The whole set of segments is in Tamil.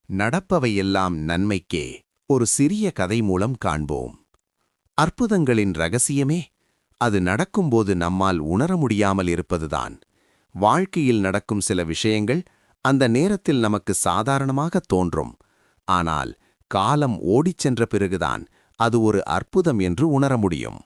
நடப்பவையெல்லாம் நன்மைக்கே ஒரு சிறிய கதை மூலம் காண்போம். அற்புதங்களின் ரகசியமே அது நடக்கும்போது நம்மால் உணர முடியாமல் இருப்பதுதான். வாழ்க்கையில் நடக்கும் சில விஷயங்கள் அந்த நேரத்தில் நமக்கு சாதாரணமாக தோன்றும். ஆனால் காலம் ஓடிச் சென்ற பிறகுதான் அது ஒரு அற்புதம் என்று உணர முடியும்.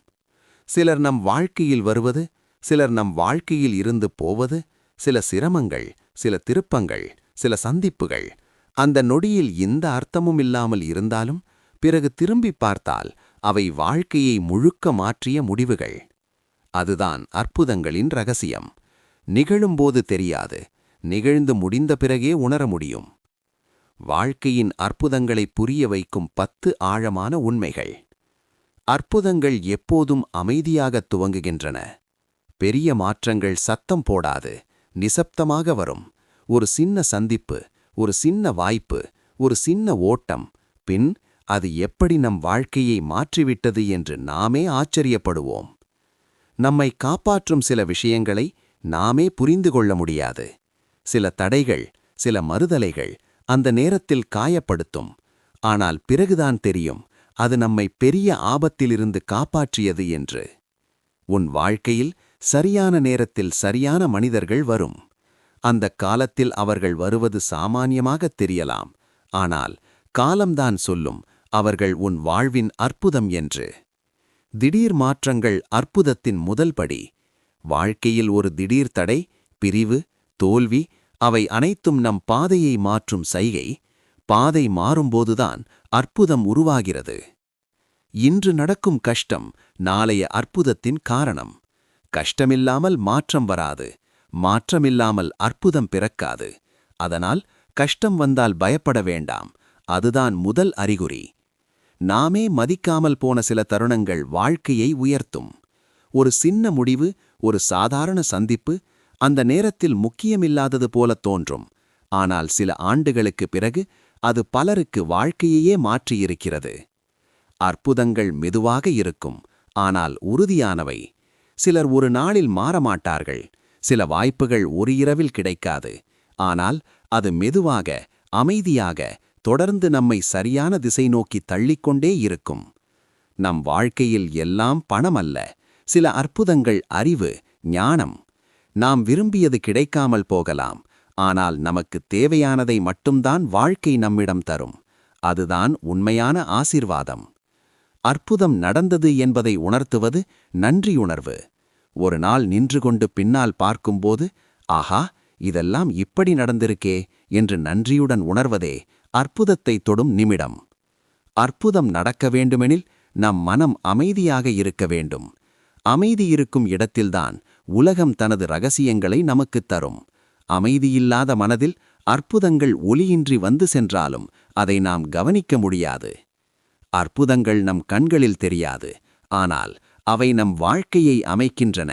சிலர் நம் வாழ்க்கையில் வருவது, சிலர் நம் வாழ்க்கையில் இருந்து போவது, சில சிரமங்கள், சில திருப்பங்கள், சில சந்திப்புகள் அந்த நொடியில் எந்த அர்த்தமும் இல்லாமல் இருந்தாலும் பிறகு திரும்பி பார்த்தால் அவை வாழ்க்கையை முழுக்க மாற்றிய முடிவுகள். அதுதான் அற்புதங்களின் ரகசியம். நிகழும்போது தெரியாது, நிகழ்ந்து முடிந்த பிறகே உணர முடியும். வாழ்க்கையின் அற்புதங்களை புரிய வைக்கும் 10 ஆழமான உண்மைகள். அற்புதங்கள் எப்போதும் அமைதியாகத் துவங்குகின்றன. பெரிய மாற்றங்கள் சத்தம் போடாது, நிசப்தமாக வரும். ஒரு சின்ன சந்திப்பு, ஒரு சின்ன வாய்ப்பு, ஒரு சின்ன ஓட்டம், பின் அது எப்படி நம் வாழ்க்கையை மாற்றிவிட்டது என்று நாமே ஆச்சரியப்படுவோம். நம்மை காப்பாற்றும் சில விஷயங்களை நாமே புரிந்து கொள்ள முடியாது. சில தடைகள், சில மறுதலைகள் அந்த நேரத்தில் காயப்படுத்தும். ஆனால் பிறகுதான் தெரியும் அது நம்மை பெரிய ஆபத்திலிருந்து காப்பாற்றியது என்று. உன் வாழ்க்கையில் சரியான நேரத்தில் சரியான மனிதர்கள் வரும். அந்த காலத்தில் அவர்கள் வருவது சாமானியமாகத் தெரியலாம். ஆனால் காலம்தான் சொல்லும் அவர்கள் உன் வாழ்வின் அற்புதம் என்று. திடீர் மாற்றங்கள் அற்புதத்தின் முதல் படி. வாழ்க்கையில் ஒரு திடீர் தடை, பிரிவு, தோல்வி, அவை அனைத்தும் நம் பாதையை மாற்றும் சைகை. பாதை மாறும்போதுதான் அற்புதம் உருவாகிறது. இன்று நடக்கும் கஷ்டம் நாளைய அற்புதத்தின் காரணம். கஷ்டமில்லாமல் மாற்றம் வராது, மாற்றமில்லாமல் அற்புதம் பிறக்காது. அதனால் கஷ்டம் வந்தால் பயப்பட வேண்டாம், அதுதான் முதல் அறிகுறி. நாமே மதிக்காமல் போன சில தருணங்கள் வாழ்க்கையை உயர்த்தும். ஒரு சின்ன முடிவு, ஒரு சாதாரண சந்திப்பு அந்த நேரத்தில் முக்கியமில்லாதது போல தோன்றும். ஆனால் சில ஆண்டுகளுக்கு பிறகு அது பலருக்கு வாழ்க்கையையே மாற்றியிருக்கிறது. அற்புதங்கள் மெதுவாக இருக்கும், ஆனால் உறுதியானவை. சிலர் ஒரு நாளில் மாறமாட்டார்கள். சில வாய்ப்புகள் ஒரு இரவில் கிடைக்காது. ஆனால் அது மெதுவாக, அமைதியாக தொடர்ந்து நம்மை சரியான திசை நோக்கி தள்ளிக்கொண்டே இருக்கும். நம் வாழ்க்கையில் எல்லாம் பணம் அல்ல. சில அற்புதங்கள் அறிவு, ஞானம். நாம் விரும்பியது கிடைக்காமல் போகலாம். ஆனால் நமக்கு தேவையானதை மட்டும்தான் வாழ்க்கை நம்மிடம் தரும். அதுதான் உண்மையான ஆசீர்வாதம். அற்புதம் நடந்தது என்பதை உணர்த்துவது நன்றியுணர்வு. ஒரு நாள் நின்று கொண்டு பின்னால் பார்க்கும்போது, ஆஹா, இதெல்லாம் இப்படி நடந்திருக்கே என்று நன்றியுடன் உணர்வதே அற்புதத்தை தொடும் நிமிடம். அற்புதம் நடக்க வேண்டுமெனில் நம் மனம் அமைதியாக இருக்க வேண்டும். அமைதி இருக்கும் இடத்தில்தான் உலகம் தனது ரகசியங்களை நமக்குத் தரும். அமைதியில்லாத மனதில் அற்புதங்கள் ஒலியின்றி வந்து சென்றாலும் அதை நாம் கவனிக்க முடியாது. அற்புதங்கள் நம் கண்களில் தெரியாது, ஆனால் அவை நம் வாழ்க்கையை அமைக்கின்றன.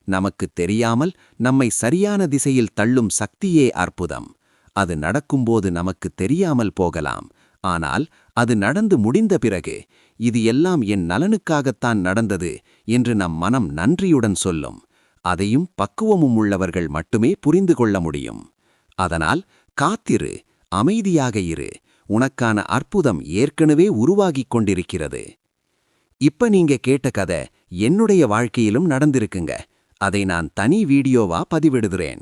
நமக்கு தெரியாமல் நம்மை சரியான திசையில் தள்ளும் சக்தியே அற்புதம். அது நடக்கும்போது நமக்கு தெரியாமல் போகலாம். ஆனால் அது நடந்து முடிந்த பிறகு, இது எல்லாம் என் நலனுக்காகத்தான் நடந்தது என்று நம் மனம் நன்றியுடன் சொல்லும். அதையும் பக்குவமும் உள்ளவர்கள் மட்டுமே புரிந்து கொள்ள முடியும். அதனால் காத்திரு, அமைதியாக இரு. உனக்கான அற்புதம் ஏற்கனவே உருவாகிக் கொண்டிருக்கிறது. இப்ப நீங்க கேட்ட கதை என்னுடைய வாழ்க்கையிலும் நடந்திருக்குங்க. அதை நான் தனி வீடியோவா பதிவிடுகிறேன்.